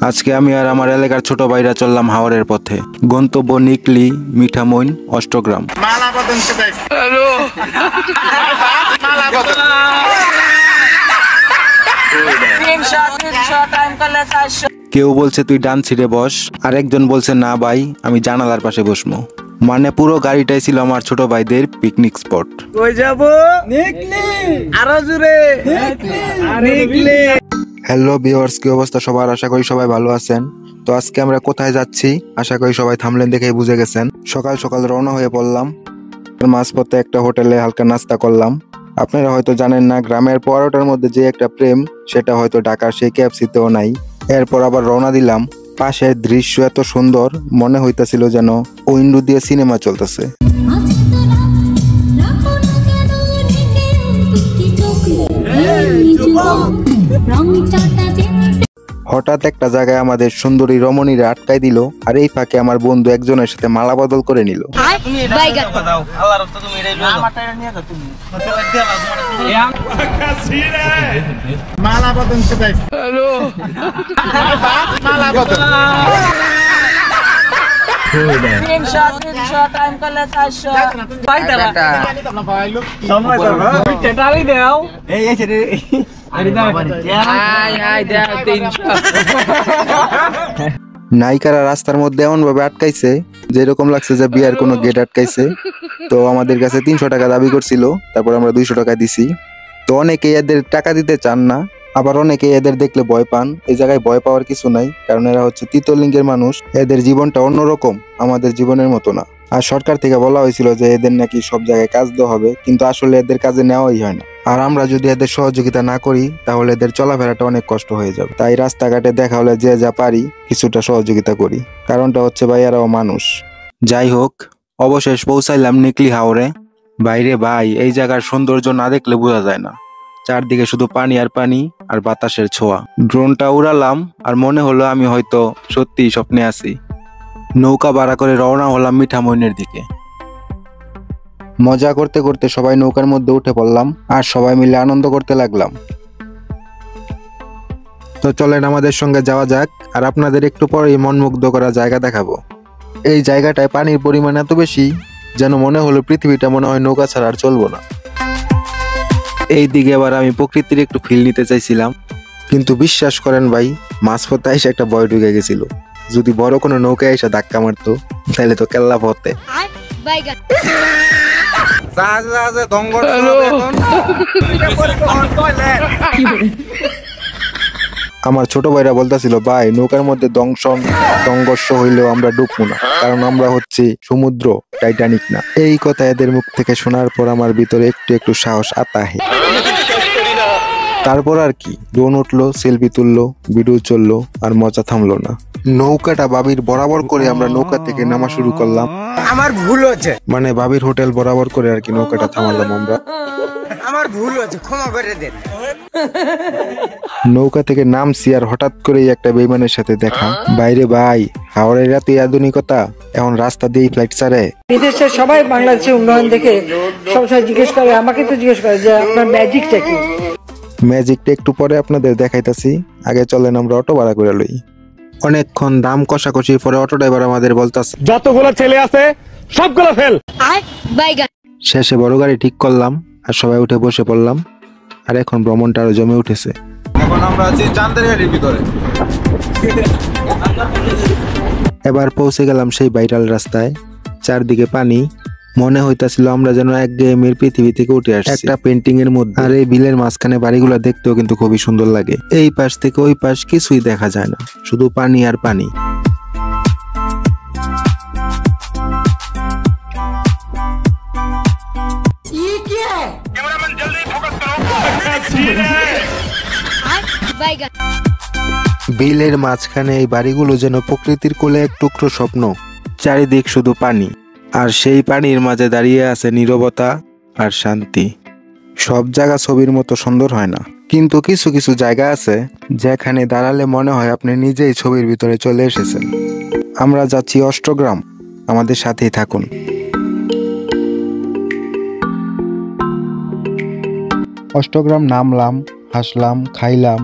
আজকে আমি আর আমার এলাকার ছোট ভাইরা চললাম হাওরের পথে। গন্তব্য নিকলি, মিঠামইন, অষ্টগ্রাম। কেউ বলছে তুই ডান সিটে বস, আরেকজন বলছে না ভাই আমি জানালার পাশে বসমু। মানে পুরো গাড়িটাই ছিল আমার ছোট ভাইদের পিকনিক স্পট। কই যাব? নিকলি, আরো জোরে নিকলি। হ্যালো ভিউয়ার্স, কি অবস্থা সবার? আশা করি সবাই ভালো আছেন। তো আজকে আমরা কোথায় যাচ্ছি আশা করি সবাই থামলেন দেখেই বুঝে গেছেন। সকাল সকাল রওনা হয়ে পড়লাম। মাঝপথে একটা হোটেলে হালকা নাস্তা করলাম। আপনারা হয়তো জানেন না, গ্রামের পরোটার মধ্যে যে একটা প্রেম, সেটা হয়তো ঢাকার সেই কেএফসিতেও নাই। এরপর আবার রওনা দিলাম। পাশের দৃশ্য এত সুন্দর, মনে হইতেছিল যেন উইন্ডো দিয়ে সিনেমা চলতেছে। হঠাৎ একটা জায়গায় আমাদের সুন্দরী রমণীরা আটকাই দিল, আর এই ফাঁকে আমার বন্ধু একজনের সাথে মালা বদল করে নিল। নায়িকারা রাস্তার মধ্যে এমন ভাবে আটকাইছে যেরকম লাগছে যে বিয়ার কোনো গেট আটকাইছে। তো আমাদের কাছে 300 টাকা দাবি করছিল, তারপর আমরা 200 টাকা দিছি। তো অনেকে এদের টাকা দিতে চান না, আবার অনেকে এদের দেখলে ভয় পান। এই জায়গায় ভয় পাওয়ার কিছু নাই, কারণ এরা হচ্ছে তৃতীয় লিঙ্গের মানুষ। এদের জীবনটা অন্যরকম, আমাদের জীবনের মতো না। আর সরকার থেকে বলা হয়েছিল যে এদের নাকি সব জায়গায় কাজ দেওয়া হবে, কিন্তু আসলে এদের কাজে নেওয়াই হয় না। আর আমরা যদি এদের সহযোগিতা না করি তাহলে এদের চলাফেরাটা অনেক কষ্ট হয়ে যাবে। তাই রাস্তাঘাটে দেখা হলে যে যা পারি কিছুটা সহযোগিতা করি, কারণটা হচ্ছে ভাই এরাও মানুষ। যাই হোক, অবশেষ পৌঁছাইলাম নিকলি হাওরে। বাইরে ভাই, এই জায়গার সৌন্দর্য না দেখলে বোঝা যায় না। চারদিকে শুধু পানি আর পানি আর বাতাসের ছোঁয়া। ড্রোনটা উড়ালাম আর মনে হলো আমি হয়তো সত্যি স্বপ্নে আছি। নৌকা ভাড়া করে রওনা হলাম মিঠামইনের দিকে। মজা করতে করতে সবাই নৌকার মধ্যে উঠে পড়লাম আর সবাই মিলে আনন্দ করতে লাগলাম। তো চলেন আমাদের সঙ্গে যাওয়া যাক, আর আপনাদের একটু পরেই মনমুগ্ধ করা জায়গা দেখাবো। এই জায়গাটায় পানির পরিমাণ এত বেশি যেন মনে হলো পৃথিবীটা মনে হয় নৌকা ছাড়া আর চলবো না। এই দিকে আবার আমি প্রকৃতির একটু ফিল নিতে চাইছিলাম, কিন্তু বিশ্বাস করেন ভাই, মাঝপথে এসে একটা ভয় ঢুকে গেছিল। যদি বড় কোনো নৌকা এসে ধাক্কা মারতো তাহলে তো কেল্লা পথে। আমার ছোট ভাইরা বলতেছিল ভাই নৌকার মধ্যে সংঘর্ষ হইলেও আমরা ডুববো না, কারণ আমরা হচ্ছে সমুদ্র, টাইটানিক না। এই কথা এদের মুখ থেকে শোনার পর আমার ভিতরে একটু একটু সাহস আতাহে। তারপর আর কি, ড্রোন উঠলো, সেলফি তুললো, ভিডিও চললো, আর মজা থামলো না। নৌকাটা বাবির বরাবর করে আমরা নৌকা থেকে নামা শুরু করলাম। আমার ভুল হচ্ছে, মানে বাবির হোটেল বরাবর করে আর কি নৌকাটা থামালাম আমরা। আমার ভুল হচ্ছে, ক্ষমা করে দেন। নৌকা থেকে নামছি আর হঠাৎ করেই একটা বেইমানের সাথে দেখা। বাইরে ভাই, হাওড়ের রাতে আধুনিকতা, এখন রাস্তা দিয়ে ফ্লাইট ছাড়ে। বিদেশের সবাই বাংলাদেশের উন্নয়ন দেখে সবসময় জিজ্ঞেস করে, আমাকে তো জিজ্ঞেস করে যে আপনার ম্যাজিকটা কি। ম্যাজিকটা একটু পরে আপনাদের দেখাইতাছি, আগে চলেন আমরা অটো ভাড়া করে লই। অনেকক্ষণ দাম কষাকষির পরে অটো ড্রাইভার আমাদের বলতাছে যতগুলো ছেলে আছে সবগুলো ফেল। শেষে বড় গাড়ি ঠিক করলাম আর সবাই উঠে বসে পড়লাম। আর এখন ভ্রমণটা আরো জমে উঠেছে। এখন আমরা আছি চাঁদের গাড়ির ভিতরে। এবার পৌঁছে গেলাম সেই ভাইরাল রাস্তায়। চারদিকে পানি, মনে হইতাছিল আমরা যেন একঘেয়েমির পৃথিবী থেকে উঠে আসছি একটা পেন্টিং এর মধ্যে। আর এই বিলের মাঝখানে বাড়িগুলো দেখতেও কিন্তু খুবই সুন্দর লাগে। এই পাশ থেকে ওই পাশ কিছুই দেখা যায় না, শুধু পানি আর পানি। বিলের মাঝখানে এই বাড়িগুলো যেন প্রকৃতির কোলে এক টুকরো স্বপ্ন। চারিদিক শুধু পানি, আর সেই পানির মাঝে দাঁড়িয়ে আছে নীরবতা আর শান্তি। সব জায়গা ছবির মতো সুন্দর হয় না, কিন্তু কিছু কিছু জায়গা আছে যেখানে দাঁড়ালে মনে হয় আপনি নিজেই ছবির ভিতরে চলে এসেছেন। আমরা যাচ্ছি অষ্টগ্রাম, আমাদের সাথেই থাকুন। অষ্টগ্রাম নামলাম, হাসলাম, খাইলাম,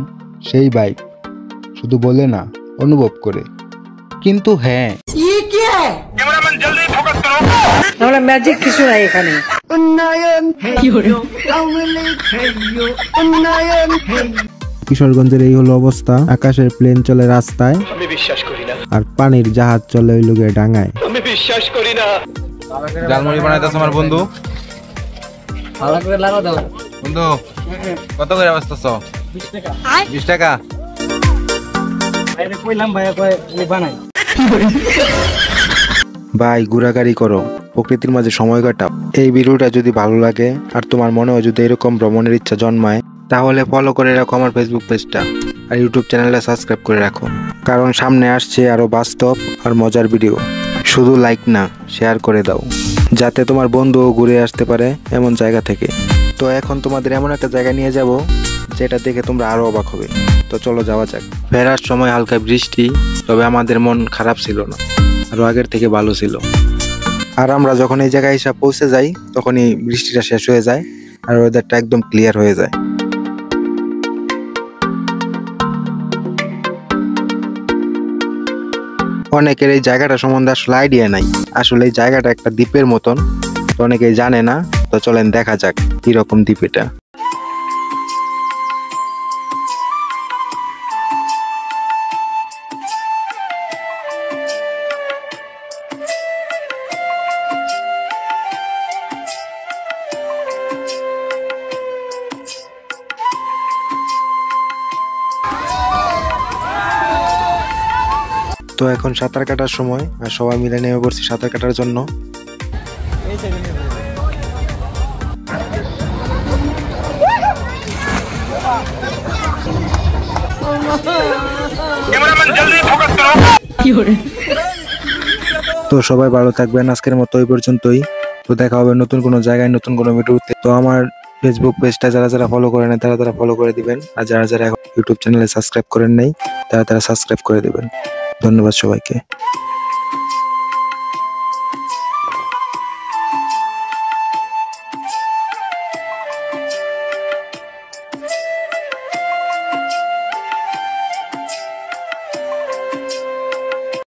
সেই বাইক। শুধু বলে না, অনুভব করে। কিন্তু হ্যাঁ, তাহলে ম্যাজিক কিছু নাই এখানে। কিশোরগঞ্জের এই হলো অবস্থা। আকাশের প্লেন চলে রাস্তায়, আর পানির জাহাজ চলে ওই লোকের ডাঙায়। জালমুড়ি বানাইতেছে আমার বন্ধু। বন্ধু কত করে বাঁচতেছ? 20 টাকা। ভাই ঘোরাঘুরি করো, প্রকৃতির মাঝে সময় কাটাও। এই ভিডিওটা যদি ভালো লাগে আর তোমার মনেও যদি এরকম ভ্রমণের ইচ্ছা জন্মায়, তাহলে ফলো করে রাখো আমার ফেসবুক পেজটা আর ইউটিউব চ্যানেলটা সাবস্ক্রাইব করে রাখো, কারণ সামনে আসছে আরো বাস্তব আর মজার ভিডিও। শুধু লাইক না, শেয়ার করে দাও, যাতে তোমার বন্ধুও ঘুরে আসতে পারে এমন জায়গা থেকে। তো এখন তোমাদের এমন একটা জায়গা নিয়ে যাব যেটা দেখে তোমরা আরো অবাক হবে। তো চলো যাওয়া যাক। ফেরার সময় হালকা বৃষ্টি, তবে আমাদের মন খারাপ ছিল না, আরো আগের থেকে ভালো ছিল। আর আমরা যখন এই জায়গায় এসে পৌঁছে যাই, তখনই বৃষ্টিটা শেষ হয়ে যায় আর ওয়েদারটা একদম ক্লিয়ার হয়ে যায়। অনেকের এই জায়গাটা সম্বন্ধে আসলে আইডিয়া নাই। আসলে এই জায়গাটা একটা দ্বীপের মতন, তো অনেকেই জানে না। তো চলেন দেখা যাক কিরকম দ্বীপ এটা। তো এখন সাঁতার কাটার সময়, আর সবাই মিলে নেমে পড়ছি সাঁতার কাটার জন্য। তো সবাই ভালো থাকবেন, আজকের মতো এই পর্যন্তই। তো দেখা হবে নতুন কোনো জায়গায়, নতুন কোনো ভিডিওতে। তো আমার ফেসবুক পেজটা যারা যারা ফলো করে নেয় তারা ফলো করে দিবেন, আর যারা যারা এখন ইউটিউব চ্যানেলে সাবস্ক্রাইব করেন নাই তারা সাবস্ক্রাইব করে দিবেন। ধন্যবাদ সবাইকে।